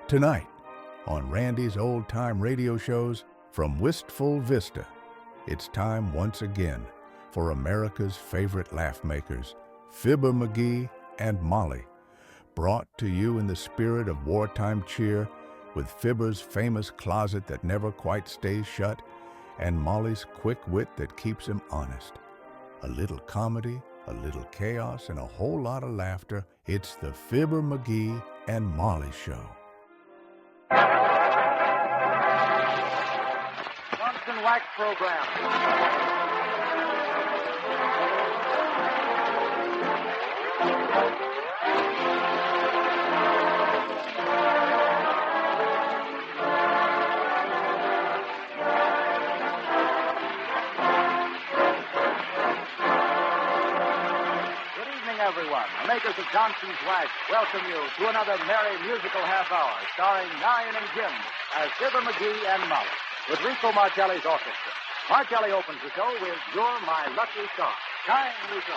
Tonight, on Randy's old-time radio shows from Wistful Vista, it's time once again for America's favorite laugh makers, Fibber, McGee, and Molly, brought to you in the spirit of wartime cheer with Fibber's famous closet that never quite stays shut and Molly's quick wit that keeps him honest. A little comedy, a little chaos, and a whole lot of laughter. It's the Fibber, McGee, and Molly Show. Johnson Wax Program. Everyone, the makers of Johnson's Wax welcome you to another merry musical half hour starring Nine and Jim as Fibber, McGee, and Molly with Rico Marcelli's orchestra. Marcelli opens the show with You're My Lucky Star. Chime, Rico.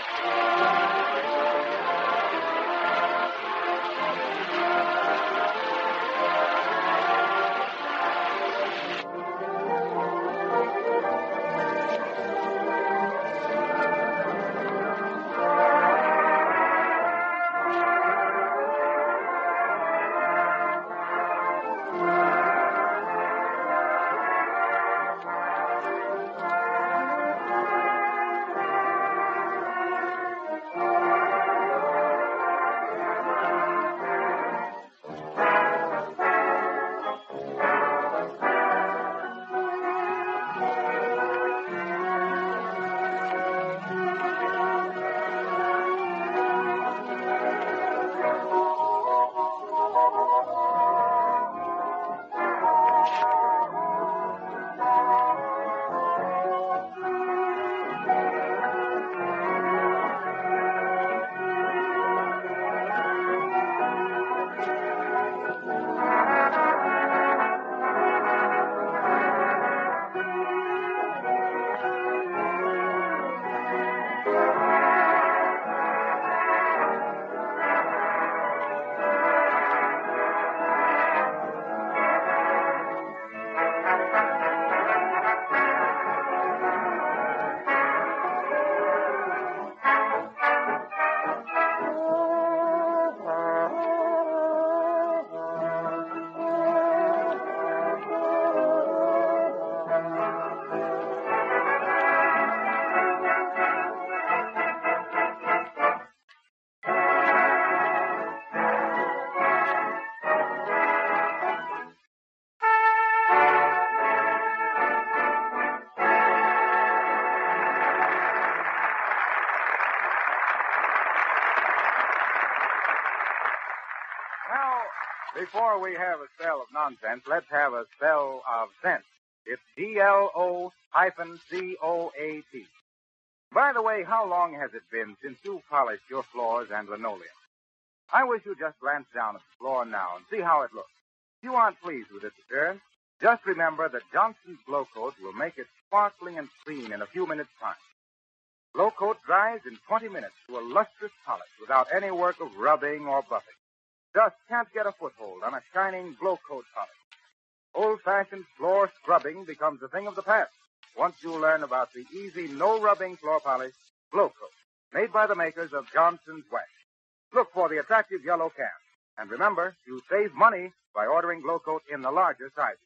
Before we have a spell of nonsense, let's have a spell of sense. It's GLO-COAT. By the way, how long has it been since you polished your floors and linoleum? I wish you'd just glance down at the floor now and see how it looks. If you aren't pleased with its appearance, just remember that Johnson's Glow Coat will make it sparkling and clean in a few minutes' time. Glow Coat dries in 20 minutes to a lustrous polish without any work of rubbing or buffing. Just can't get a foothold on a shining Glow Coat polish. Old-fashioned floor scrubbing becomes a thing of the past once you learn about the easy, no-rubbing floor polish, Glow Coat, made by the makers of Johnson's Wax. Look for the attractive yellow can. And remember, you save money by ordering Glow Coat in the larger sizes.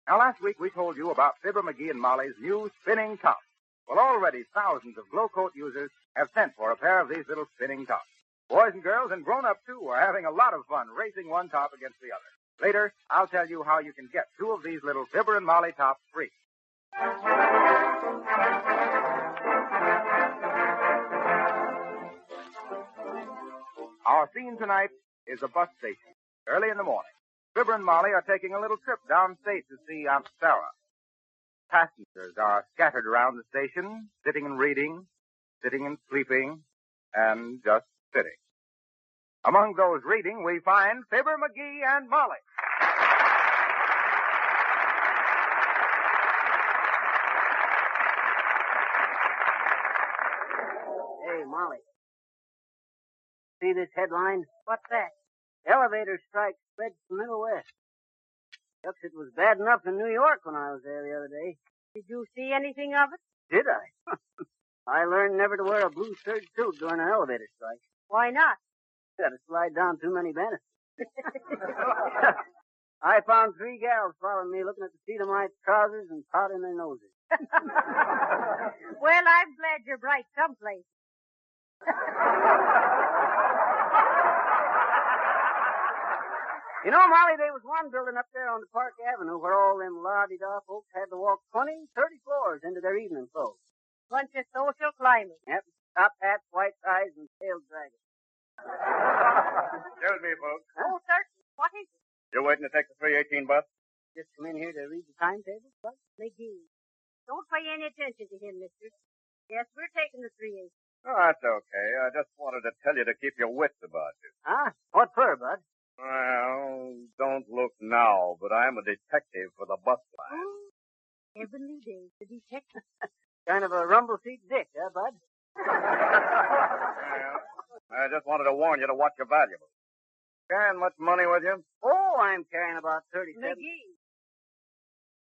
Now, last week we told you about Fibber, McGee, and Molly's new spinning top. Well, already thousands of Glow Coat users have sent for a pair of these little spinning tops. Boys and girls and grown-ups, too, are having a lot of fun racing one top against the other. Later, I'll tell you how you can get two of these little Fibber and Molly tops free. Our scene tonight is a bus station. Early in the morning, Fibber and Molly are taking a little trip downstate to see Aunt Sarah. Passengers are scattered around the station, sitting and reading, sitting and sleeping, and just sitting. Among those reading, we find Fibber, McGee, and Molly. Hey, Molly. See this headline? What's that? Elevator strike spread to the Middle West. Shucks, it was bad enough in New York when I was there the other day. Did you see anything of it? Did I? I learned never to wear a blue serge suit during an elevator strike. Why not? Got to slide down too many banisters. I found 3 gals following me, looking at the seat of my trousers and powdering their noses. Well, I'm glad you're bright someplace. You know, Molly, there was one building up there on the Park Avenue where all them la-di-da folks had to walk 20, 30 floors into their evening clothes. Bunch of social climbers. Yep, top hats, white ties, and tailed dragons. Excuse me, folks. Oh, certainly. What is it? You're waiting to take the 318 bus? Just come in here to read the timetable, bud? McGee. Don't pay any attention to him, mister. Yes, we're taking the 380. Oh, that's okay. I just wanted to tell you to keep your wits about you. Huh? What for, bud? Well, don't look now, but I'm a detective for the bus line. Oh, heavenly days, the detective. Kind of a rumble seat dick, huh, bud? Yeah. I just wanted to warn you to watch your valuables. Carrying much money with you? Oh, I'm carrying about 37. McGee.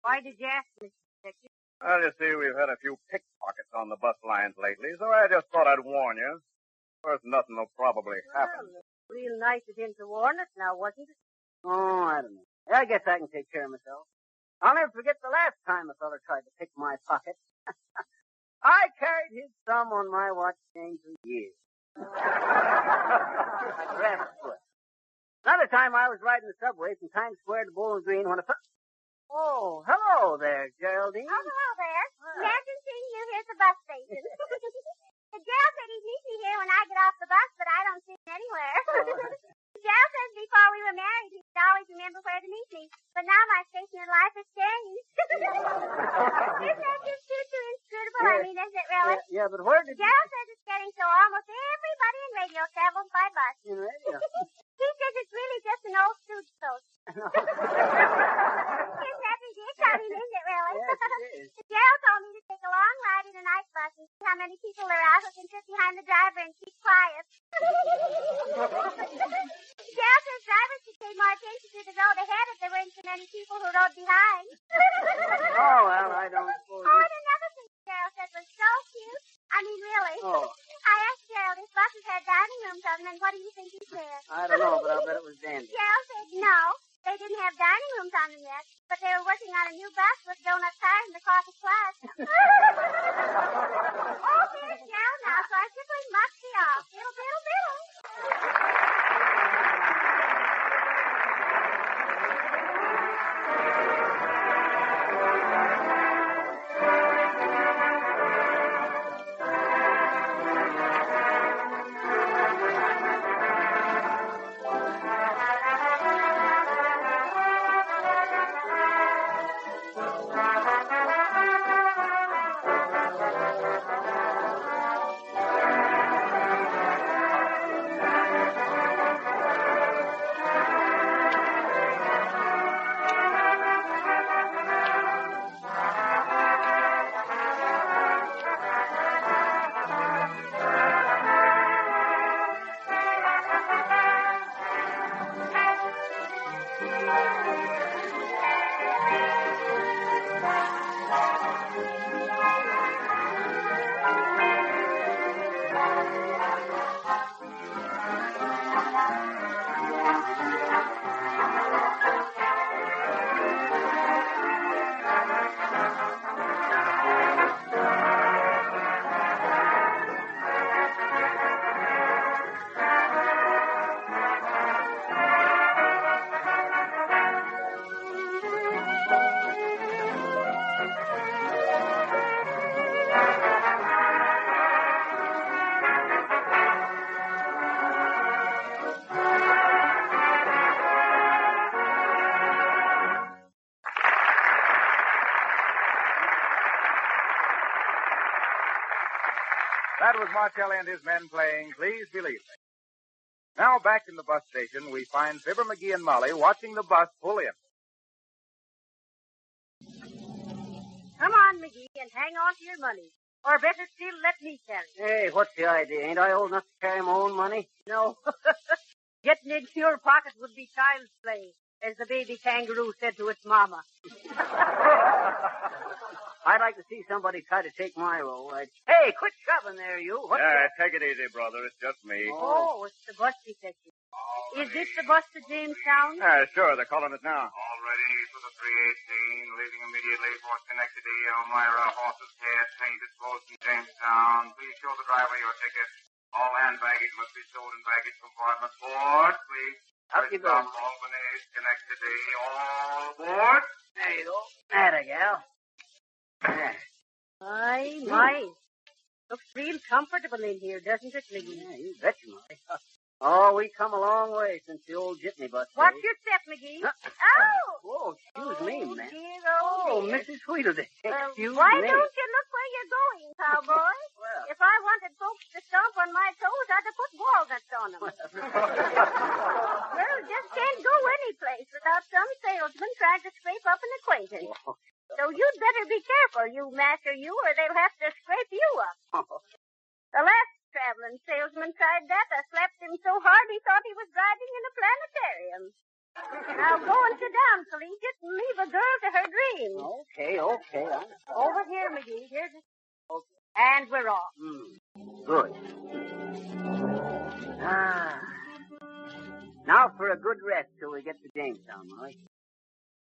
Why did you ask, Mr. Detective? Well, you see, we've had a few pickpockets on the bus lines lately, so I just thought I'd warn you. First, nothing will probably happen. Well, real nice of him to warn us now, wasn't it? Oh, I don't know. I guess I can take care of myself. I'll never forget the last time a feller tried to pick my pocket. I carried his thumb on my watch chain for years. I grabbed his foot. Another time I was riding the subway from Times Square to Bowling Green when Oh, hello there, Geraldine. Oh, hello there. Imagine seeing you here at the bus station. The Gerald said he'd meet me here when I get off the bus, but I don't see him anywhere. Gerald says before we were married, he'd always remember where to meet me. But now my station in life has changed. Isn't that just too inscrutable? Yeah. I mean, isn't it really? Yeah, but where did Gerald says it's getting so almost everybody in radio travels by bus. you... radio? He says it's really just an old stooge toast. Isn't that ridiculous? I mean, isn't it really? Yes, it is. Gerald told me to take a long ride in a night bus and see how many people there are who can sit behind the driver and keep quiet. Gerald says drivers should pay more attention to the road ahead if there weren't so many people who rode behind. Oh, well, I don't suppose... Oh, and another thing Gerald said was so cute. I mean, really. Oh. I asked Gerald if buses had dining rooms on them, and what do you think he said? I don't know, but I'll bet it was dandy. Gerald said no. They didn't have dining rooms on them yet, but they were working on a new bus with donut tires and the coffee class. Oh, there's Gerald now, so I simply must be off. Biddle, biddle, biddle. That was Marcelli and his men playing Please Believe Me. Now back in the bus station, we find Fibber, McGee, and Molly watching the bus pull in. Come on, McGee, and hang on to your money. Or better still, let me carry it. Hey, what's the idea? Ain't I old enough to carry my own money? No. Getting into your pocket would be child's play, as the baby kangaroo said to its mama. I'd like to see somebody try to take my role. Hey, quit shoving there, you. What's that? Take it easy, brother. It's just me. Oh, it's the bus detective. Is this the bus to Jamestown? Sure. They're calling it now. All ready for the 318, leaving immediately for Schenectady, Elmira, Horse's Head, train disposed in Jamestown. Please show the driver your ticket. All hand baggage must be stored in baggage compartment. Board, please. Up you go. Stop Albany, Schenectady. All aboard. There you go. Atta, gal. There. My. Looks real comfortable in here, doesn't it, McGee? Yeah, you betcha, Molly. Oh, we come a long way since the old jitney bus. Watch days. your step, McGee. Oh! Whoa, excuse me, man. Dear, Oh, dear. Mrs. Tweedledee. Excuse Why me. don't you look where you're going, cowboy? Well, If I wanted folks to stomp on my toes, I'd have put walnuts on them. Well, just can't go any place without some salesman trying to scrape up an acquaintance. So you'd better be careful, you master you, or they'll have to scrape you up. The last traveling salesman tried that. I slapped him so hard he thought he was driving in a planetarium. Now go and sit down, Collegiate, and leave a girl to her dreams. okay. Over here, McGee. Here's it. And we're off. Good. Now for a good rest till we get to Jamestown, Molly.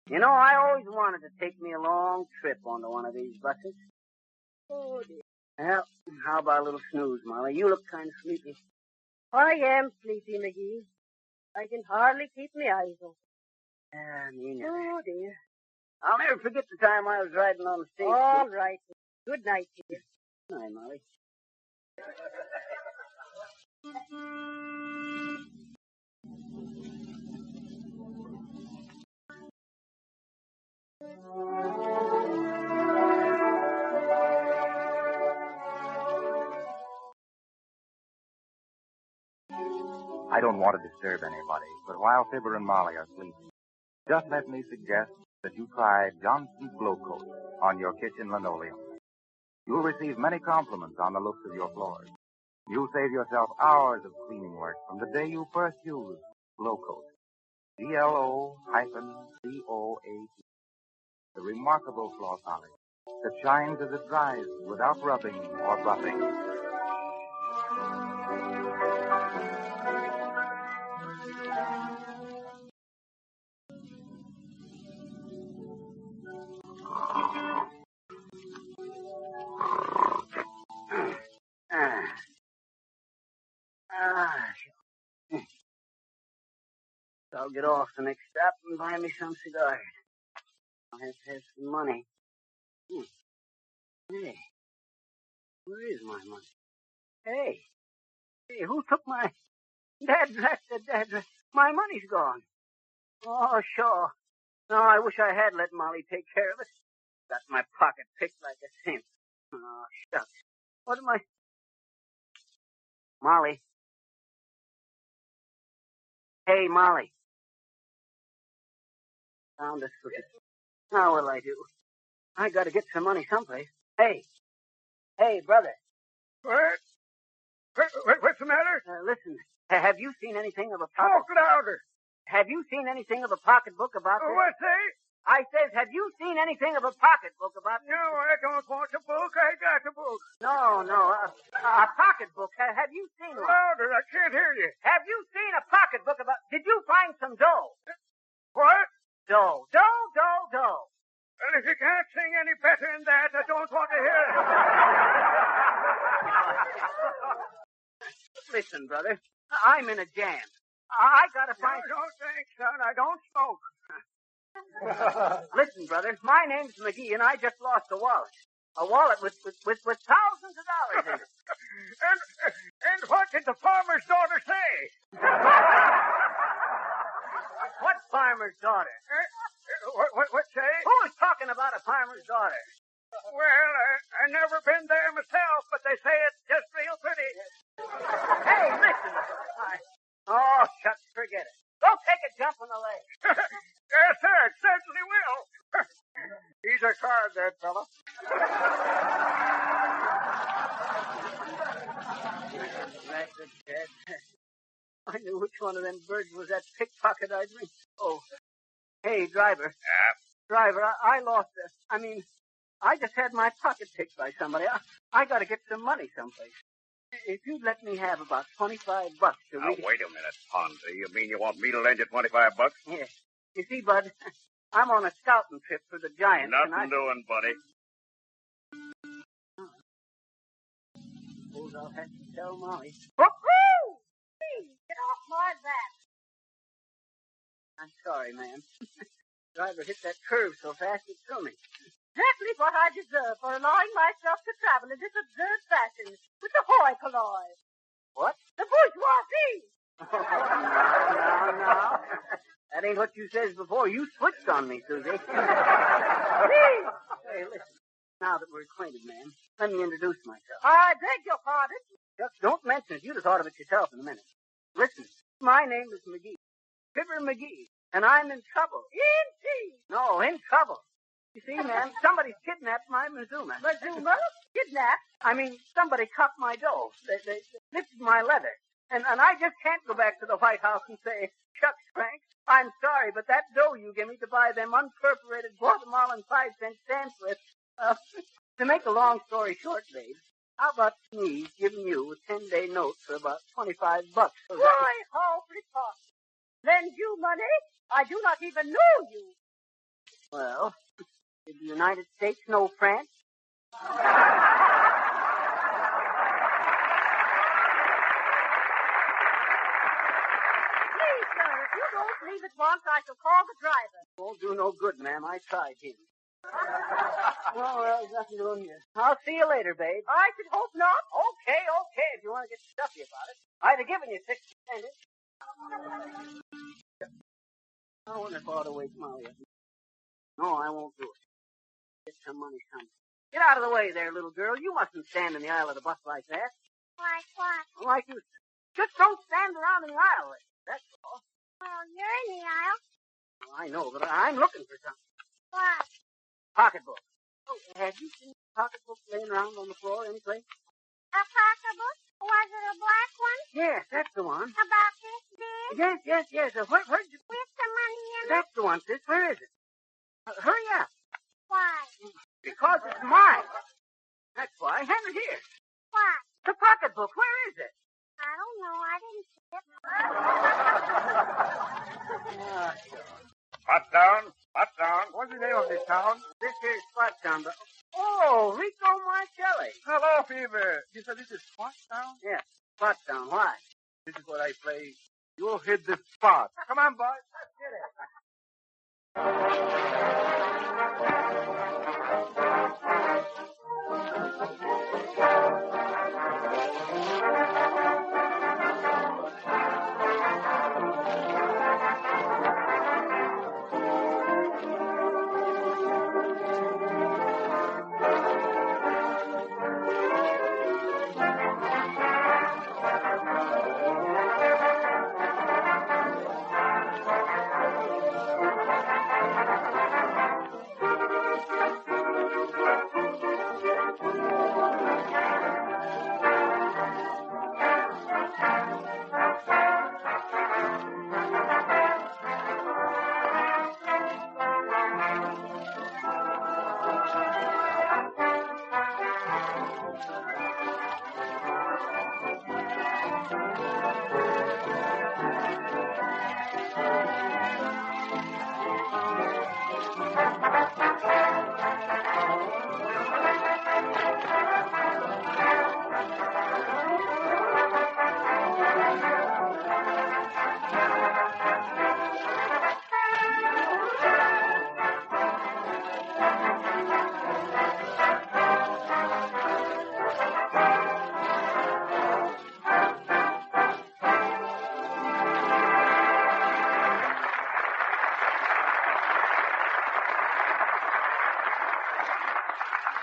You know, I always wanted to take me a long trip onto one of these buses. Oh, dear. Well, how about a little snooze, Molly? You look kind of sleepy. I am sleepy, McGee. I can hardly keep my eyes open. Me neither. Oh, dear. I'll never forget the time I was riding on the stage. All right. Good night, dear. Good night, Molly. I don't want to disturb anybody, but while Fibber and Molly are sleeping, just let me suggest that you try Johnson's Glow Coat on your kitchen linoleum. You'll receive many compliments on the looks of your floors. You'll save yourself hours of cleaning work from the day you first use Glow Coat. GLO-COAT. The remarkable floor polish that shines as it dries without rubbing or buffing. I'll get off the next stop and buy me some cigars. I'll have to have some money. Hey, where is my money? Hey, who took my... Dad, my money's gone. Oh, sure. No, I wish I had let Molly take care of it. Got my pocket picked like a simp. Oh, shucks. What am I... Molly. Hey, Molly. Found this for you. Now what'll I do? I gotta get some money someplace. Hey, brother. What? What's the matter? Listen, have you seen anything of a pocket... Talk louder. Have you seen anything of a pocketbook about this? What say? I says, have you seen anything of a pocketbook about this? No, I don't want the book. I got the book. No, a pocketbook. Have you seen one? Louder, I can't hear you. Have you seen a pocketbook about... Did you find some dough? What? Dough. Well, if you can't sing any better than that, I don't want to hear it. Listen, brother, I'm in a jam. I gotta find... No, thanks, son. I don't smoke. Listen, brother, my name's McGee, and I just lost a wallet. A wallet with thousands of dollars in it. And what did the farmer's daughter say? What farmer's daughter? What say? Who's talking about a farmer's daughter? Well, I never been there myself, but they say it's just real pretty. Hey, listen. Oh, shucks, forget it. Go take a jump on the lake. Yes, sir, it certainly will. He's a card, that fella. I knew which one of them birds was that pickpocket I'd ring. Oh, hey, driver. Yeah? Driver, I lost it. I just had my pocket picked by somebody. I got to get some money someplace. If you'd let me have about $25 to Now, read. wait a minute, Ponzi. You mean you want me to lend you $25? Yeah. You see, Bud, I'm on a scouting trip for the Giants. Nothing doing, buddy. Suppose I'll have to tell Molly. Woo-hoo! Please, get off my back. I'm sorry, ma'am. Driver hit that curve so fast it threw me. Exactly what I deserve for allowing myself to travel in this absurd fashion with the hoi polloi. What? The bourgeoisie. No. That ain't what you says before. You switched on me, Susie. Please. Hey, listen. Now that we're acquainted, ma'am, let me introduce myself. I beg your pardon. Just don't mention it. You'd have thought of it yourself in a minute. Listen, my name is McGee. Fibber McGee. And I'm in trouble. Indeed. No, in trouble. You see, ma'am, somebody's kidnapped my Mazuma. Mazuma? Kidnapped? Somebody copped my dough. They lifted my leather. And I just can't go back to the White House and say, shucks, Frank, I'm sorry, but that dough you give me to buy them unperforated Guatemalan 5-cent stamps with, to make a long story short, babe, how about me giving you a 10-day note for about $25? Why, how preposterous. Lend you money? I do not even know you. Well, did the United States know France? Leave at once, I shall call the driver. Won't do no good, ma'am. I tried him. Well, there's nothing doing here. I'll see you later, babe. I should hope not. Okay, if you want to get stuffy about it. I'd have given you 60 cents. I wonder if I ought to wake Molly up. No, I won't do it. Get some money someday. Get out of the way there, little girl. You mustn't stand in the aisle of the bus like that. Like what? Like you. Just don't stand around in the aisle. That's all. Oh, you're in the aisle. Oh, I know, but I'm looking for something. What? Pocketbook. Oh, have you seen a pocketbook laying around on the floor anyplace? A pocketbook? Was it a black one? Yes, that's the one. About this big? Yes. Where'd you... With some money in it? That's the one, sis. Where is it? Hurry up. Why? Because it's mine. That's why. Hand it here. What? The pocketbook. Where is it? I don't know. I didn't see it. Pottstown. What's the name of this town? This here's Pottstown, but... Oh, Rico Marcelli. Hello, Fibber. You said this is Pottstown? Yes, Pottstown. Why? This is what I play. You hit the spot. Come on, boys. Get it.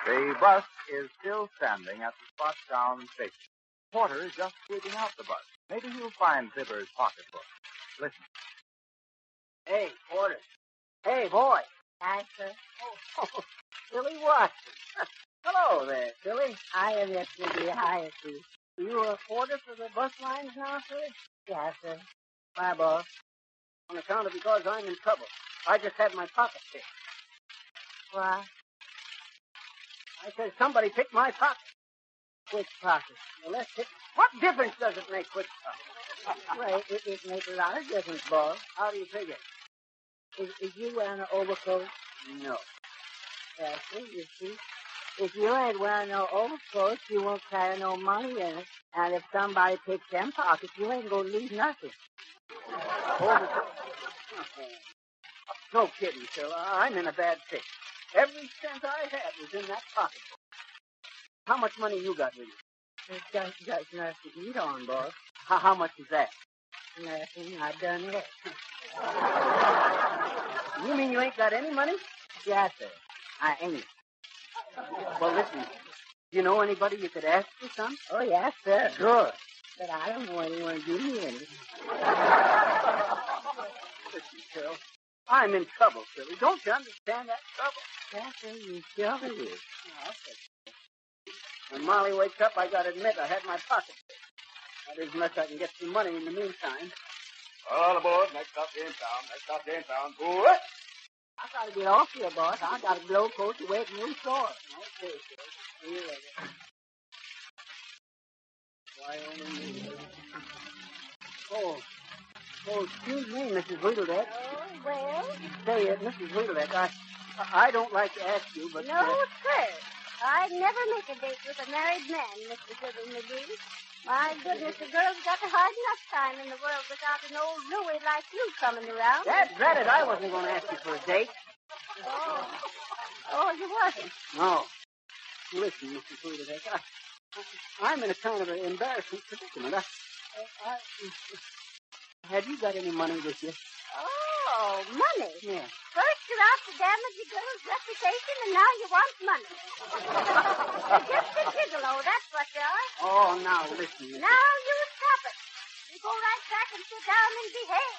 The bus is still standing at the Pottstown station. Porter is just sweeping out the bus. Maybe he'll find Fibber's pocketbook. Listen. Hey, Porter. Hey, boy. Hi, sir. Oh, Billy Watson. Hello there, Billy. I am yesterday. Hi, Steve. You a porter for the bus lines now, Billy? Yes, sir. Hi, boss. On account of because I'm in trouble. I just had my pocket picked. Why? I said somebody picked my pocket. Which pocket? Well, let's pick. What difference does it make which pocket? Well, it makes a lot of difference, boss. How do you figure? Is you wearing an overcoat? No. Yes, sir, you see. If you ain't wearing no overcoat, you won't carry no money in it. And if somebody picks them pockets, you ain't gonna lose nothing. Overcoat? No kidding, Phil. I'm in a bad fix. Every cent I had was in that pocketbook. How much money you got with you? It's just enough to eat on, boss. How much is that? Nothing. I done it. You mean you ain't got any money? Yes, sir. I ain't. Well, listen. Do you know anybody you could ask for some? Oh, yes, sir. Good. But I don't know anyone to give me any. Listen, Phil. I'm in trouble, Philly. Don't you understand that trouble? Yes, sir, you sure it is. When Molly wakes up, I gotta admit I had my pocket picked. That is, unless I can get some money in the meantime. All aboard. Next stop, Jamestown. Next stop, Jamestown. What? I gotta get off here, boss. I got a blow coat to wait in the store. Okay, Phil. See you later. Wyoming. Oh, excuse me, Mrs. Wheedledeck. Oh, well? Say, Mrs. Wheedledeck, I don't like to ask you, but... No, sir. I'd never make a date with a married man, Mr. Fibber McGee. My goodness, the girl's got a hard enough time in the world without an old Louie like you coming around. Drat it, I wasn't going to ask you for a date. Oh, you wasn't? No. Listen, Mrs. Wheedledeck, I'm in a kind of an embarrassing predicament. Have you got any money with you? Oh, money? Yeah. First you're out to damage a girl's reputation, and now you want money. You're just a gigolo, that's what you are. Oh, now listen, Mrs. Now you stop it. You go right back and sit down and behave.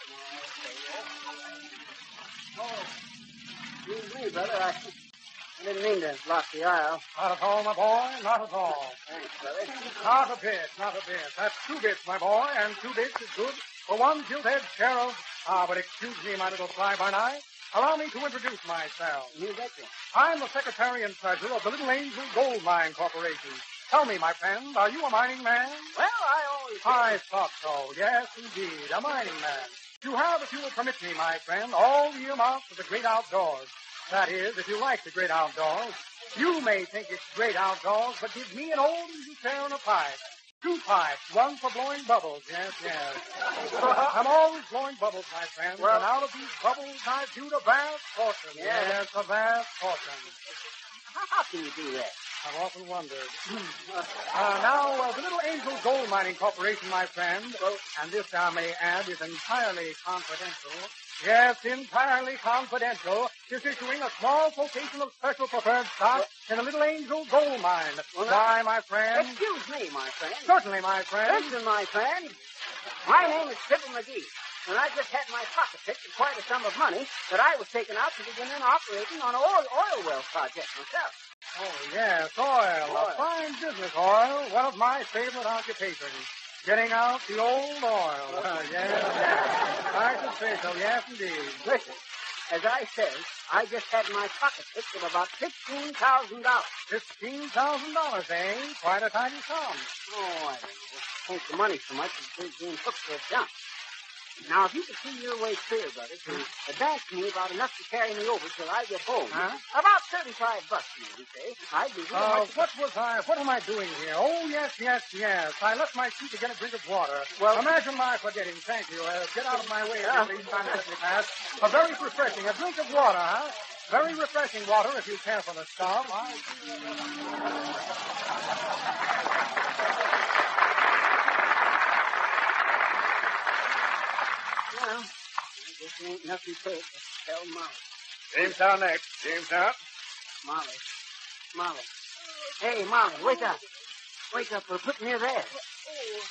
Excuse me, brother. I didn't mean to block the aisle. Not at all, my boy. Not at all. Thanks, brother. Not a bit. Not a bit. That's 2 bits, my boy, and 2 bits is good for one gilt-edged sheriff. But excuse me, my little fly-by-night. Allow me to introduce myself. You betcha. I'm the secretary and treasurer of the Little Angel Gold Mine Corporation. Tell me, my friend, are you a mining man? Well, I always... I thought so. Yes, indeed, a mining man. You have, if you will permit me, my friend, all the earmarks of the great outdoors. That is, if you like the great outdoors. You may think it's great outdoors, but give me an old easy chair and a pipe. 2 pipes, one for blowing bubbles. Yes, yes. I'm always blowing bubbles, my friend. Well- and out of these bubbles, I've viewed a vast fortune. Yeah. Yes, a vast fortune. How can you do that? I've often wondered. Now, the Little Angel Gold Mining Corporation, my friend, and this, I may add, is entirely confidential. Yes, entirely confidential, is issuing a small quotation of special preferred stock in the Little Angel Gold Mine. Why, my friend? Excuse me, my friend. Certainly, my friend. Listen, my friend. My name is Fibber McGee, and I just had my pocket picked for quite a sum of money that I was taking out to begin operating on an oil well project myself. Oh, yes, oil. A fine business, oil. One of my favorite occupations. Getting out the old oil. Yes. I should say so, yes, indeed. Listen, as I said, I just had my pocket picked of about $15,000. $15,000, eh? Quite a tidy sum. Oh, I don't know. Think the money so much it's being hooked for a jump. Now, if you could see your way clear, brother, to advance me about enough to carry me over till I get home. Huh? About $35, maybe, say. I'd be really much... What am I doing here? Oh, yes. I left my seat to get a drink of water. Well- Imagine my forgetting. Thank you. Get out of my way, please. Trying to let me pass. A very refreshing. A drink of water, huh? Very refreshing water if you care for the stuff. Well, I guess there ain't nothing to it but tell Molly. Jamestown next. Jamestown. Molly. Hey, Molly, wake up. Wake up. We're putting near there. Oh,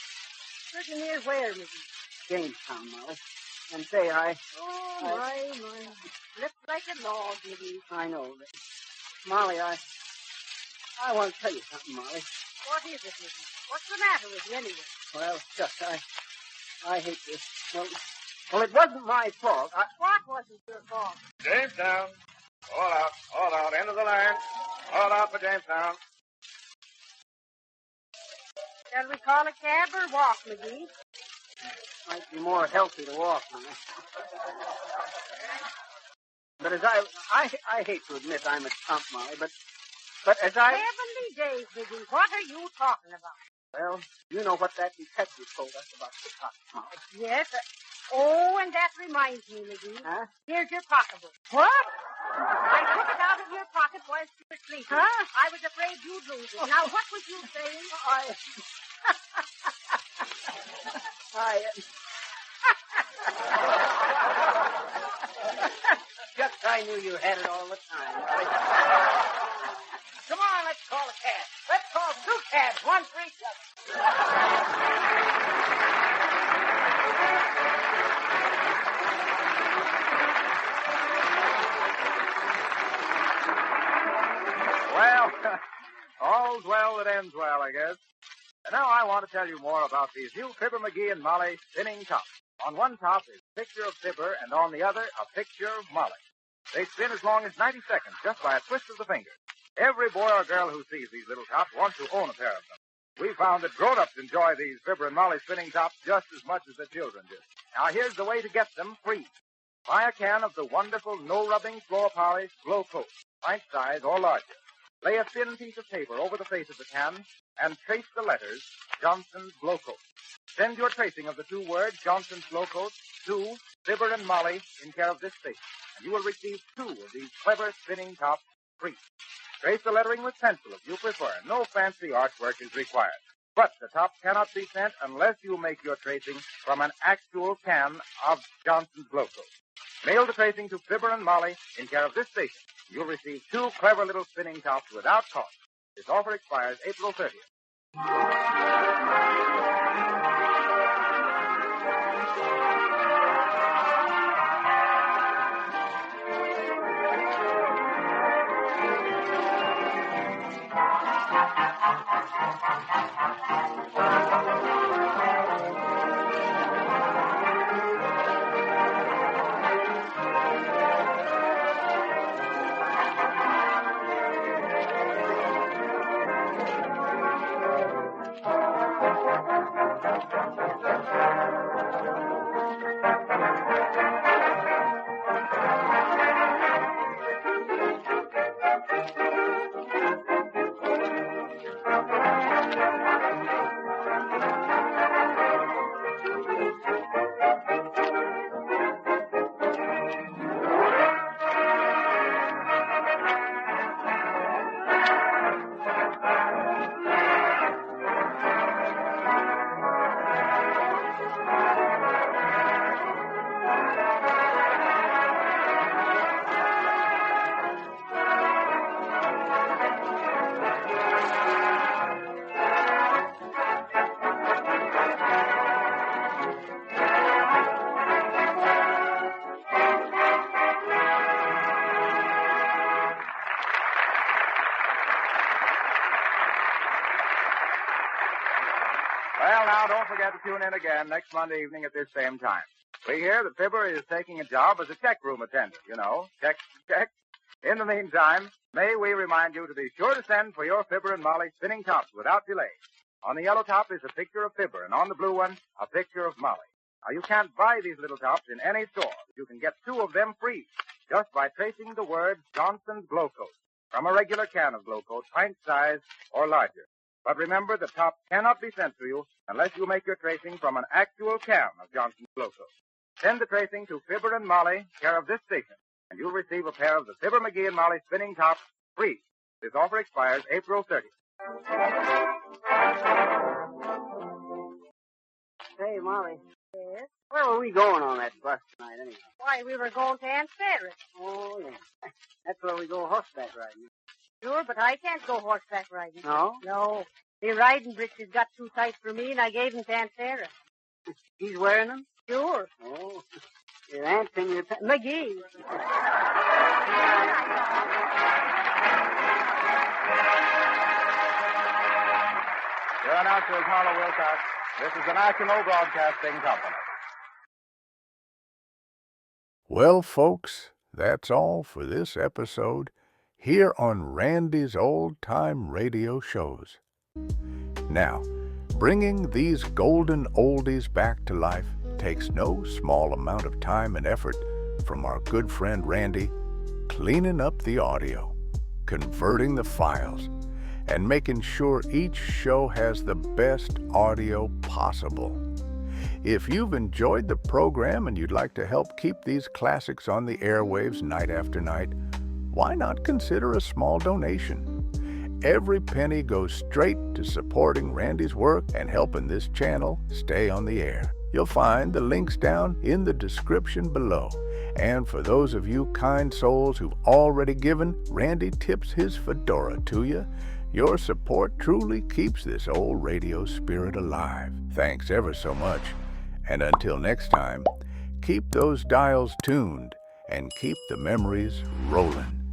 pretty near where, Mrs.? Jamestown, Molly. And say, Oh, my. Looks like a log, McGee. I know that. Molly, I want to tell you something, Molly. What is it, Mrs.? What's the matter with you, anyway? Well, shucks, I hate this. Well, it wasn't my fault. What wasn't your fault? Jamestown. All out. End of the line. All out for Jamestown. Shall we call a cab or walk, McGee? Might be more healthy to walk, honey. But as I hate to admit I'm a chump, Molly, but as I... Heavenly days, McGee. What are you talking about? Well, you know what that detective told us about the cop, Molly. Yes. And that reminds me, McGee. Huh? Here's your pocketbook. What? I took it out of your pocket while you were sleeping. Huh? I was afraid you'd lose it. Now, what was you saying? Just I knew you had it all the time. Come on, let's call a cab. Let's call 2 cabs, one for each other. Well, all's well that ends well, I guess. And now I want to tell you more about these new Fibber, McGee, and Molly spinning tops. On one top is a picture of Fibber, and on the other, a picture of Molly. They spin as long as 90 seconds, just by a twist of the finger. Every boy or girl who sees these little tops wants to own a pair of them. We found that grown-ups enjoy these Fibber and Molly spinning tops just as much as the children do. Now, here's the way to get them free. Buy a can of the wonderful no-rubbing floor polish Glow Coat, pint size or larger. Lay a thin piece of paper over the face of the can and trace the letters Johnson's Glow Coat. Send your tracing of the 2 words Johnson's Glow Coat to Fibber and Molly in care of this station, and you will receive 2 of these clever spinning tops free. Trace the lettering with pencil if you prefer. No fancy artwork is required. But the tops cannot be sent unless you make your tracing from an actual can of Johnson's Glow Coat. Mail the tracing to Fibber and Molly in care of this station. You'll receive 2 clever little spinning tops without cost. This offer expires April 30th. Well, now, don't forget to tune in again next Monday evening at this same time. We hear that Fibber is taking a job as a check room attendant, check. In the meantime, may we remind you to be sure to send for your Fibber and Molly spinning tops without delay. On the yellow top is a picture of Fibber, and on the blue one, a picture of Molly. Now, you can't buy these little tops in any store, but you can get 2 of them free just by tracing the word Johnson's Glow Coat from a regular can of Glow Coat, pint size or larger. But remember, the tops cannot be sent to you unless you make your tracing from an actual can of Johnson's Glow Coat. Send the tracing to Fibber and Molly, care of this station, and you'll receive a pair of the Fibber, McGee, and Molly spinning tops free. This offer expires April 30th. Hey, Molly, Yes? where were we going on that bus tonight, anyway? Why, we were going to Aunt Sarah's. Oh, yeah. That's where we go horseback riding. Sure, but I can't go horseback riding. No? No. The riding breeches got too tight for me, and I gave them to Aunt Sarah. He's wearing them? Sure. Oh, your aunt's in your... McGee. Your announcer is Harlow Wilcox. This is the National Broadcasting Company. Well, folks, that's all for this episode here on Randy's Old Time Radio Shows. Now, bringing these golden oldies back to life takes no small amount of time and effort from our good friend Randy, cleaning up the audio, converting the files, and making sure each show has the best audio possible. If you've enjoyed the program and you'd like to help keep these classics on the airwaves night after night, why not consider a small donation? Every penny goes straight to supporting Randy's work and helping this channel stay on the air. You'll find the links down in the description below. And for those of you kind souls who've already given, Randy tips his fedora to you. Your support truly keeps this old radio spirit alive. Thanks ever so much. And until next time, keep those dials tuned and keep the memories rolling.